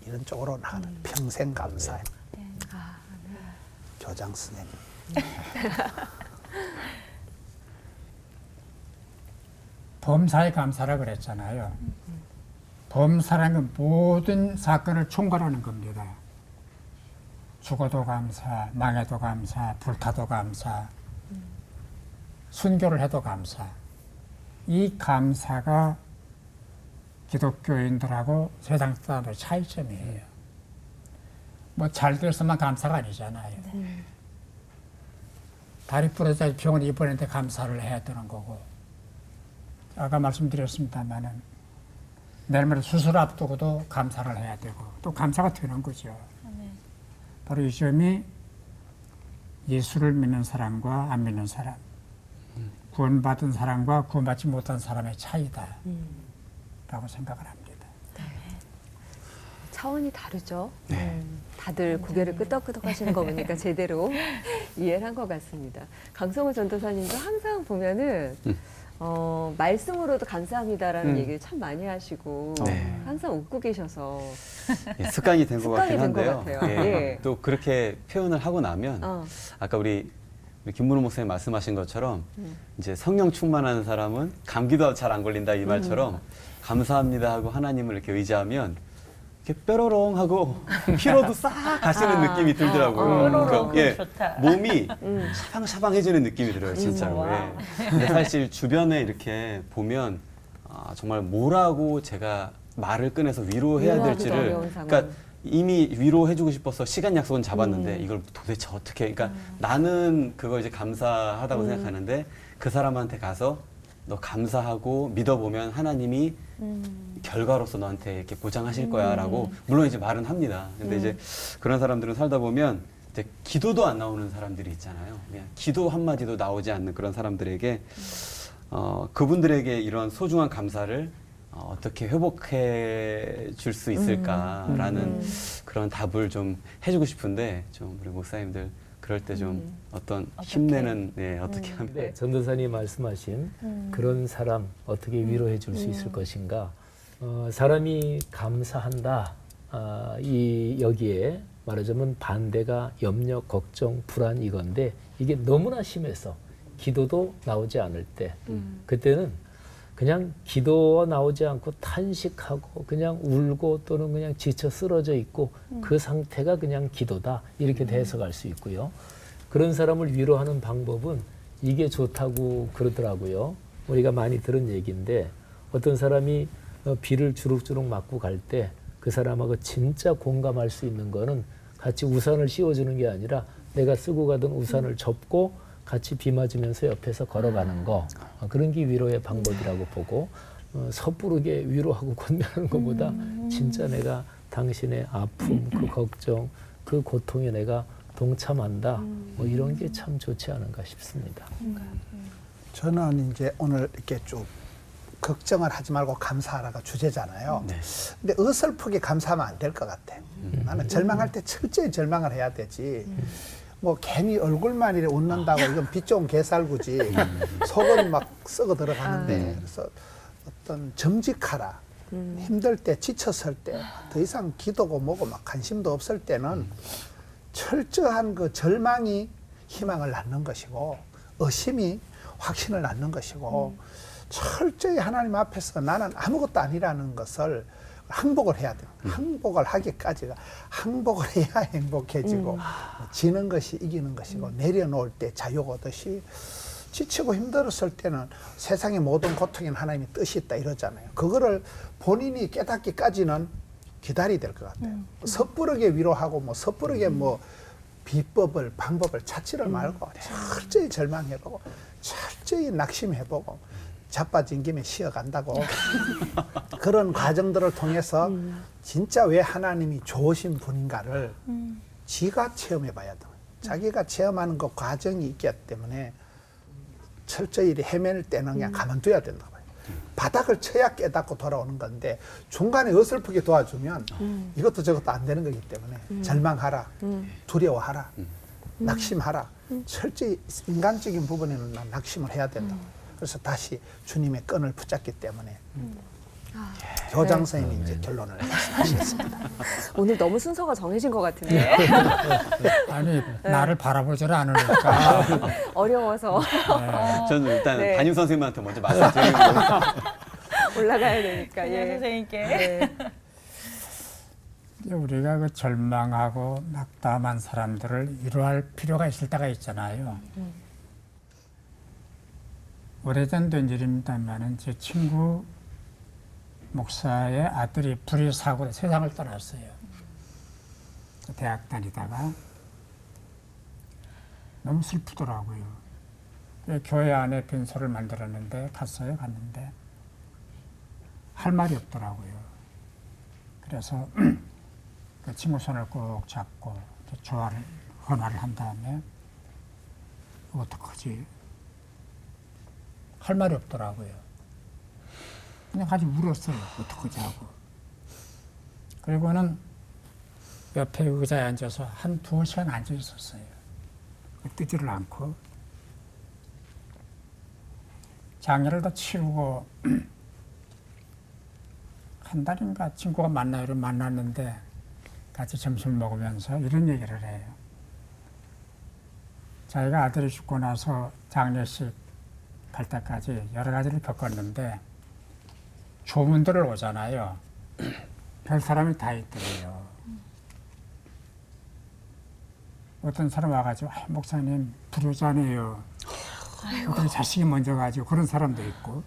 이런 쪽으로 나가는 평생 감사. 교장 선생님. 범사에 감사라 그랬잖아요. 범사라는 건 모든 사건을 총괄하는 겁니다. 죽어도 감사, 망해도 감사, 불타도 감사, 순교를 해도 감사. 이 감사가 기독교인들하고 세상 사람들의 차이점이에요. 뭐 잘 돼서만 감사가 아니잖아요. 다리 부러져 병원에 입원했는데 감사를 해야 되는 거고, 아까 말씀드렸습니다만은 내일 모레 수술 앞두고도 감사를 해야 되고, 또 감사가 되는 거죠. 바로 이 점이 예수를 믿는 사람과 안 믿는 사람, 구원받은 사람과 구원받지 못한 사람의 차이다 라고 생각을 합니다. 차원이 다르죠. 다들 고개를 끄덕끄덕 하시는 거 보니까 제대로 이해를 한 것 같습니다. 강성호 전도사님도 항상 보면은 말씀으로도 감사합니다라는 얘기를 참 많이 하시고 네. 항상 웃고 계셔서 예, 습관이 된 것 같긴 된 것 한데요. 같아요. 예, 예. 또 그렇게 표현을 하고 나면 아까 우리 김문호 목사님 말씀하신 것처럼 이제 성령 충만한 사람은 감기도 잘 안 걸린다 이 말처럼 감사합니다 하고 하나님을 이렇게 의지하면 이렇게 뾰로롱 하고 피로도 싹 가시는 느낌이 들더라고요. 뾰로롱, 예, 좋다. 몸이 샤방샤방해지는 느낌이 들어요, 진짜로. 예. 근데 사실 주변에 이렇게 보면 정말 뭐라고 제가 말을 꺼내서 위로해야 위로하기도 될지를, 어려운 상황. 그러니까 이미 위로해주고 싶어서 시간 약속은 잡았는데 이걸 도대체 어떻게, 그러니까 나는 그걸 이제 감사하다고 생각하는데 그 사람한테 가서 너 감사하고 믿어보면 하나님이 결과로서 너한테 이렇게 보장하실 거야라고 물론 이제 말은 합니다. 근데 이제 그런 사람들은 살다 보면 이제 기도도 안 나오는 사람들이 있잖아요. 그냥 기도 한마디도 나오지 않는 그런 사람들에게 그분들에게 이런 소중한 감사를 어떻게 회복해 줄 수 있을까라는 그런 답을 좀 해주고 싶은데 좀 우리 목사님들 그럴 때 좀 어떤 힘내는 어떻게 하면 네, 전도사님 말씀하신 그런 사람 어떻게 위로해 줄 수 있을 것인가. 사람이 감사한다. 여기에 말하자면 반대가 염려, 걱정, 불안 이건데 이게 너무나 심해서 기도도 나오지 않을 때 그때는 그냥 기도가 나오지 않고 탄식하고 그냥 울고 또는 그냥 지쳐 쓰러져 있고 그 상태가 그냥 기도다 이렇게 해석할 수 있고요. 그런 사람을 위로하는 방법은 이게 좋다고 그러더라고요. 우리가 많이 들은 얘기인데 어떤 사람이 비를 주룩주룩 맞고 갈 때 그 사람하고 진짜 공감할 수 있는 거는 같이 우산을 씌워주는 게 아니라 내가 쓰고 가던 우산을 접고 같이 비 맞으면서 옆에서 걸어가는 거, 그런 게 위로의 방법이라고 보고 섣부르게 위로하고 권면하는 것보다 진짜 내가 당신의 아픔, 그 걱정, 그 고통에 내가 동참한다, 뭐 이런 게 참 좋지 않은가 싶습니다. 저는 이제 오늘 이렇게 쭉 걱정을 하지 말고 감사하라가 주제잖아요. 네. 근데 어설프게 감사하면 안 될 것 같아요. 나는 절망할 때 철저히 절망을 해야 되지. 뭐 괜히 얼굴만 이래 웃는다고 이건 빚 좋은 개살구지. 속은 막 썩어 들어가는데 그래서 어떤 정직하라. 힘들 때 지쳤을 때 더 이상 기도고 뭐고 막 관심도 없을 때는 철저한 그 절망이 희망을 낳는 것이고 의심이 확신을 낳는 것이고 철저히 하나님 앞에서 나는 아무것도 아니라는 것을 항복을 해야 돼요. 항복을 하기까지가 항복을 해야 행복해지고 지는 것이 이기는 것이고 내려놓을 때 자유가 오듯이 지치고 힘들었을 때는 세상의 모든 고통에는 하나님의 뜻이 있다 이러잖아요. 그거를 본인이 깨닫기까지는 기다려야 될 것 같아요. 섣부르게 위로하고 뭐 섣부르게 뭐 비법을 방법을 찾지를 말고 철저히 절망해보고 철저히 낙심해보고 자빠진 김에 쉬어간다고 그런 과정들을 통해서 진짜 왜 하나님이 좋으신 분인가를 지가 체험해봐야 돼요. 자기가 체험하는 그 과정이 있기 때문에 철저히 헤맬 때는 그냥 가만둬야 된다고 봐요. 바닥을 쳐야 깨닫고 돌아오는 건데 중간에 어설프게 도와주면 이것도 저것도 안 되는 거기 때문에 절망하라, 두려워하라, 낙심하라. 철저히 인간적인 부분에는 난 낙심을 해야 된다고. 그래서 다시 주님의 끈을 붙잡기 때문에 교장 선생님이 이제 결론을 말씀하셨습니다. 오늘 너무 순서가 정해진 것 같은데 아니 나를 바라보질 않으니까 어려워서 저는 일단 네. 담임 선생님한테 먼저 말씀드리고 올라가야 되니까. 그냥 예. 선생님께. 네. 이제 우리가 그 절망하고 낙담한 사람들을 위로할 필요가 있을 때가 있잖아요. 오래전 된 일입니다만은 제 친구 목사의 아들이 불의 사고로 세상을 떠났어요. 대학 다니다가 너무 슬프더라고요. 교회 안에 빈소를 만들었는데 갔어요. 갔는데 할 말이 없더라고요. 그래서 그 친구 손을 꼭 잡고 조화를 헌화를 한 다음에 어떡하지? 할 말이 없더라고요. 그냥 아주 울었어요. 어떡하지 하고. 그리고는 옆에 의자에 앉아서 한 2시간 앉아 있었어요. 뜨지를 않고 장례를 다 치르고 한 달인가 친구가 만나기로 만났는데 같이 점심을 먹으면서 이런 얘기를 해요. 자기가 아들이 죽고 나서 장례식 갈 때까지 여러 가지를 겪었는데 조문들을 오잖아요. 별 사람이 다 있더래요. 어떤 사람 와가지고 목사님 불효자네요. 어떤 자식이 먼저 가지고 그런 사람도 있고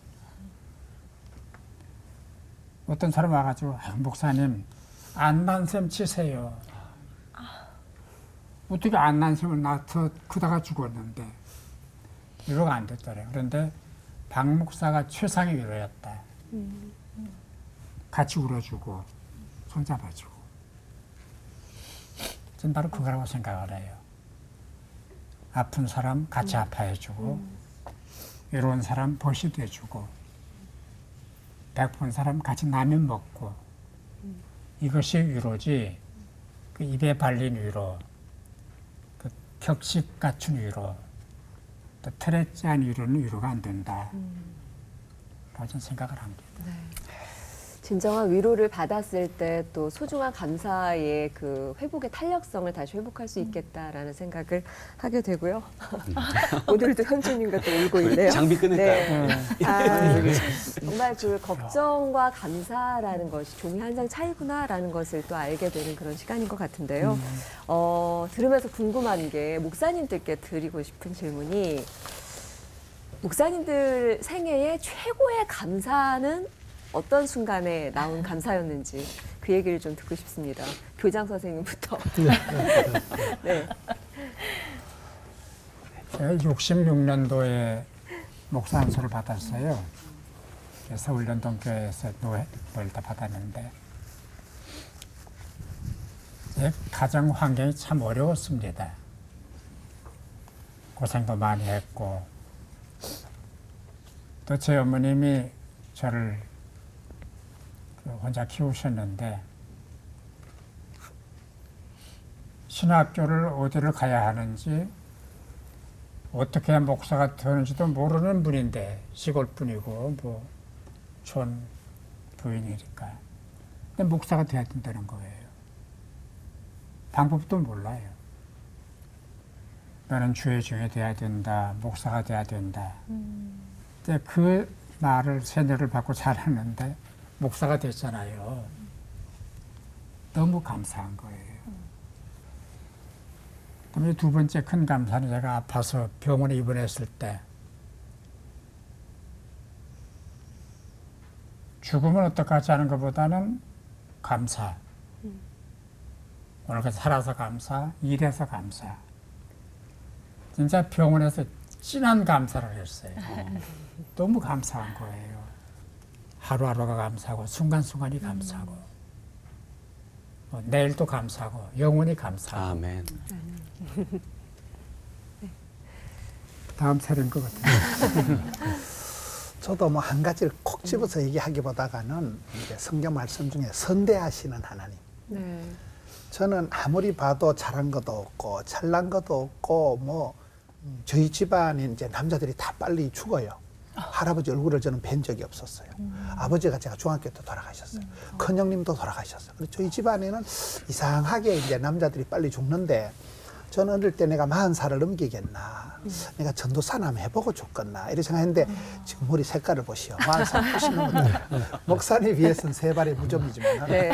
어떤 사람 와가지고 목사님 안 난 셈 치세요. 어떻게 안 난 셈을 낳아서 크다가 죽었는데 위로가 안 됐더래요. 그런데 박 목사가 최상의 위로였다. 같이 울어주고 손잡아주고 전 바로 그거라고 생각을 해요. 아픈 사람 같이 아파해주고 외로운 사람 보시도 해주고 배고픈 사람 같이 라면 먹고 이것이 위로지 그 입에 발린 위로 그 격식 갖춘 위로 또 틀에 짠 위로는 위로가 안 된다 라고 저는 생각을 합니다. 진정한 위로를 받았을 때 또 소중한 감사의 그 회복의 탄력성을 다시 회복할 수 있겠다라는 생각을 하게 되고요. 오늘도 현주님과 또 울고 있네요. 장비 끊을까요? 정말 그 걱정과 감사라는 것이 종이 한 장 차이구나라는 것을 또 알게 되는 그런 시간인 것 같은데요. 들으면서 궁금한 게 목사님들께 드리고 싶은 질문이 목사님들 생애의 최고의 감사는 어떤 순간에 나온 감사였는지 그 얘기를 좀 듣고 싶습니다. 교장 선생님부터. 네. 제가 66년도에 목사 안수를 받았어요. 서울 연동교회에서 노회를 다 받았는데 제 가정 환경이 참 어려웠습니다. 고생도 많이 했고 또 제 어머님이 저를 혼자 키우셨는데 신학교를 어디를 가야 하는지 어떻게 해야 목사가 되는지도 모르는 분인데 시골 분이고 뭐 촌 부인이니까 근데 목사가 돼야 된다는 거예요. 방법도 몰라요. 너는 주의 종이 돼야 된다. 목사가 돼야 된다. 근데 그 말을 세뇌를 받고 자랐는데 목사가 됐잖아요. 너무 감사한 거예요. 그다음에 두 번째 큰 감사는 제가 아파서 병원에 입원했을 때 죽으면 어떡하지 하는 것보다는 감사. 오늘 살아서 감사, 일해서 감사. 진짜 병원에서 진한 감사를 했어요. 너무 감사한 거예요. 하루하루가 감사하고 순간순간이 감사하고 내일도 감사하고 영원히 감사하고 아멘. 다음 차례인 것 같아요. 저도 뭐 한 가지를 콕 집어서 얘기하기보다는 이제 성경 말씀 중에 선대하시는 하나님. 네. 저는 아무리 봐도 잘한 것도 없고 잘난 것도 없고 뭐 저희 집안에 이제 남자들이 다 빨리 죽어요. 할아버지 얼굴을 저는 뵌 적이 없었어요. 아버지가 제가 중학교 때 돌아가셨어요. 큰형님도 돌아가셨어요. 그래서 저희 집안에는 이상하게 이제 남자들이 빨리 죽는데 저는 어릴 때 내가 40살을 넘기겠나, 내가 전도사나 한번 해보고 좋겠나 이렇게 생각했는데 지금 머리 색깔을 보시오. 40살 보시는 분들 목사님에 비해서는 3발의 무좀이지만 네.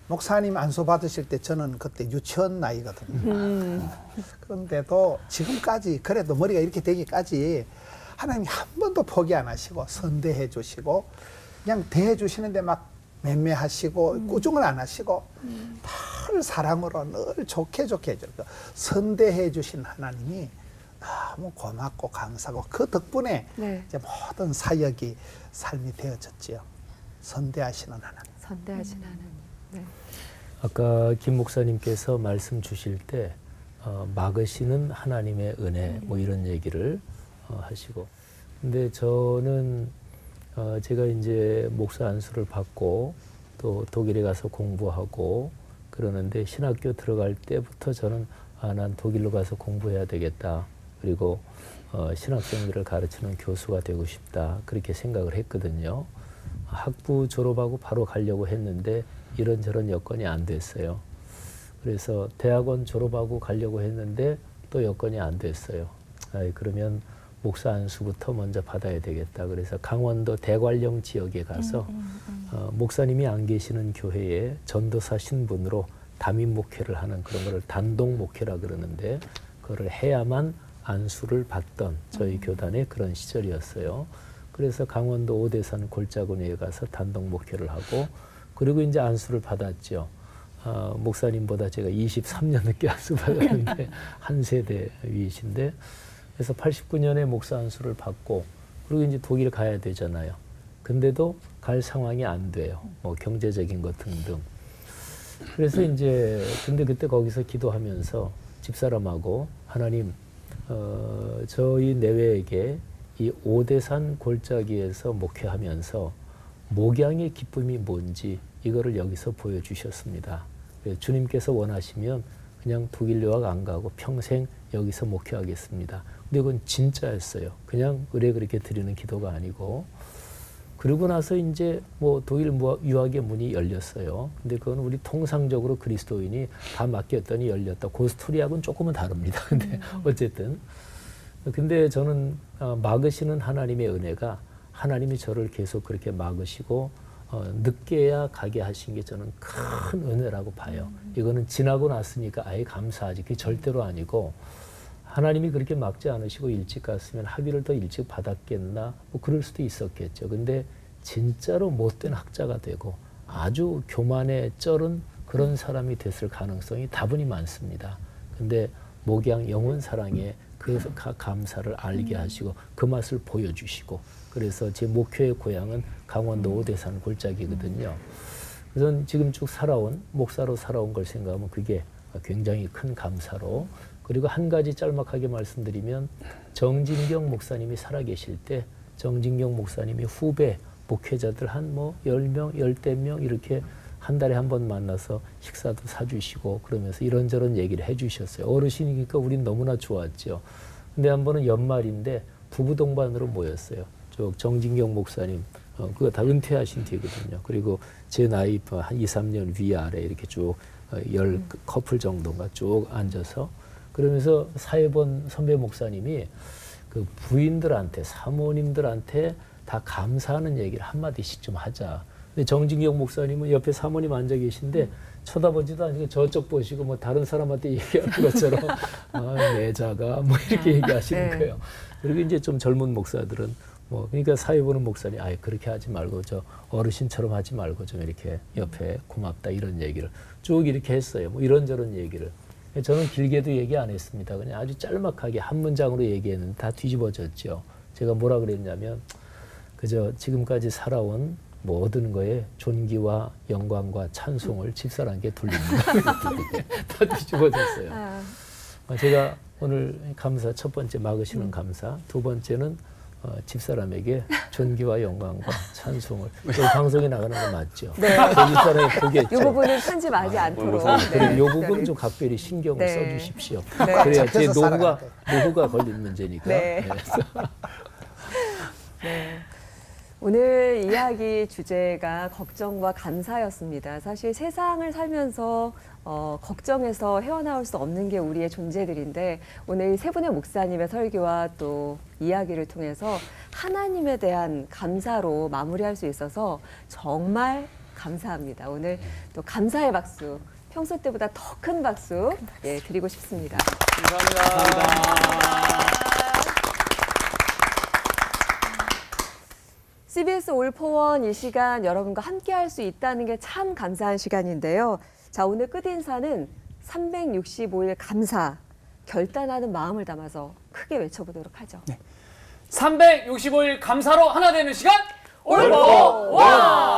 목사님 안수 받으실 때 저는 그때 유치원 나이거든요. 그런데도 지금까지 그래도 머리가 이렇게 되기까지 하나님이 한 번도 포기 안 하시고 선대해 주시고 그냥 대해 주시는데 막 맴매하시고 꾸중을 안 하시고 늘 사랑으로 늘 좋게 해주고 선대해 주신 하나님이 너무 고맙고 감사하고 그 덕분에 네. 이제 모든 사역이 삶이 되어졌지요. 선대하시는 하나님. 선대하신 하나님. 네. 아까 김 목사님께서 말씀 주실 때 막으시는 하나님의 은혜 뭐 이런 얘기를 하시고, 근데 저는 제가 이제 목사 안수를 받고 또 독일에 가서 공부하고 그러는데 신학교 들어갈 때부터 저는 난 독일로 가서 공부해야 되겠다, 그리고 신학생들을 가르치는 교수가 되고 싶다, 그렇게 생각을 했거든요. 학부 졸업하고 바로 가려고 했는데 이런저런 여건이 안 됐어요. 그래서 대학원 졸업하고 가려고 했는데 또 여건이 안 됐어요. 그러면 목사 안수부터 먼저 받아야 되겠다. 그래서 강원도 대관령 지역에 가서 목사님이 안 계시는 교회에 전도사 신분으로 담임 목회를 하는 그런 거를 단독 목회라 그러는데 그거를 해야만 안수를 받던 저희 교단의 그런 시절이었어요. 그래서 강원도 오대산 골짜구니에 가서 단독 목회를 하고, 그리고 이제 안수를 받았죠. 목사님보다 제가 23년 늦게 안수 받았는데 한 세대 위이신데, 그래서 89년에 목사 안수를 받고 그리고 이제 독일 가야 되잖아요. 근데도 갈 상황이 안 돼요. 뭐 경제적인 것 등등. 그래서 이제 근데 그때 거기서 기도하면서 집사람하고 하나님, 저희 내외에게 이 오대산 골짜기에서 목회하면서 목양의 기쁨이 뭔지 이거를 여기서 보여주셨습니다. 주님께서 원하시면 그냥 독일 유학 안 가고 평생 여기서 목회하겠습니다. 근데 그건 진짜였어요. 그냥 의뢰 그렇게 드리는 기도가 아니고. 그러고 나서 이제 뭐 독일 유학의 문이 열렸어요. 근데 그건 우리 통상적으로 그리스도인이 다 맡겼더니 열렸다. 그 스토리하고는 조금은 다릅니다. 근데 어쨌든. 근데 저는 막으시는 하나님의 은혜가 하나님이 저를 계속 그렇게 막으시고 늦게야 가게 하신 게 저는 큰 은혜라고 봐요. 이거는 지나고 났으니까 아예 감사하지. 그게 절대로 아니고 하나님이 그렇게 막지 않으시고 일찍 갔으면 학위를 더 일찍 받았겠나, 뭐 그럴 수도 있었겠죠. 근데 진짜로 못된 학자가 되고 아주 교만에 쩔은 그런 사람이 됐을 가능성이 다분히 많습니다. 근데 목양 영혼 사랑에 그 감사를 알게 하시고 그 맛을 보여주시고, 그래서 제 목표의 고향은 강원도 오대산 골짜기거든요. 그래서 지금 쭉 살아온, 목사로 살아온 걸 생각하면 그게 굉장히 큰 감사로, 그리고 한 가지 짤막하게 말씀드리면 정진경 목사님이 살아계실 때 정진경 목사님이 후배 목회자들 한 뭐 10명, 10명 이렇게 한 달에 한 번 만나서 식사도 사주시고 그러면서 이런저런 얘기를 해주셨어요. 어르신이니까 우린 너무나 좋았죠. 근데 한 번은 연말인데 부부 동반으로 모였어요. 정진경 목사님, 그거 다 은퇴하신 뒤거든요. 그리고 제 나이 한 2, 3년 위아래 이렇게 쭉 10 커플 정도가 쭉 앉아서 그러면서 사회본 선배 목사님이 그 부인들한테, 사모님들한테 다 감사하는 얘기를 한마디씩 좀 하자. 근데 정진경 목사님은 옆에 사모님 앉아 계신데 쳐다보지도 않고 저쪽 보시고 뭐 다른 사람한테 얘기하는 것처럼 내자가 뭐 이렇게 얘기하시는 네. 거예요. 그리고 이제 좀 젊은 목사들은 뭐 그러니까 사회 보는 목사님 그렇게 하지 말고 저 어르신처럼 하지 말고 좀 이렇게 옆에 고맙다 이런 얘기를 쭉 이렇게 했어요. 뭐 이런저런 얘기를. 저는 길게도 얘기 안 했습니다. 그냥 아주 짤막하게 한 문장으로 얘기했는데 다 뒤집어졌죠. 제가 뭐라 그랬냐면 그저 지금까지 살아온 모든 거에 존귀와 영광과 찬송을 집사람께 돌립니다. 다 뒤집어졌어요. 제가 오늘 감사 첫 번째 막으시는 감사, 두 번째는 집사람에게 존귀와 영광과 찬송을 방송에 나가는 거 맞죠? 네. 집사람이 보겠죠. 이 부분은 편집하지 않도록. 그리고 이 부분 좀 각별히 신경을 네. 써주십시오. 네. 그래야 제 잡혀서 노후가 걸린 문제니까. 네. 그래서. 네. 오늘 이야기 주제가 걱정과 감사였습니다. 사실 세상을 살면서 걱정해서 헤어나올 수 없는 게 우리의 존재들인데 오늘 세 분의 목사님의 설교와 또 이야기를 통해서 하나님에 대한 감사로 마무리할 수 있어서 정말 감사합니다. 오늘 또 감사의 박수, 평소 때보다 더 큰 박수 예, 드리고 싶습니다. CBS 올포원 이 시간 여러분과 함께 할 수 있다는 게 참 감사한 시간인데요. 자, 오늘 끝인사는 365일 감사, 결단하는 마음을 담아서 크게 외쳐보도록 하죠. 365일 감사로 하나 되는 시간 올포원!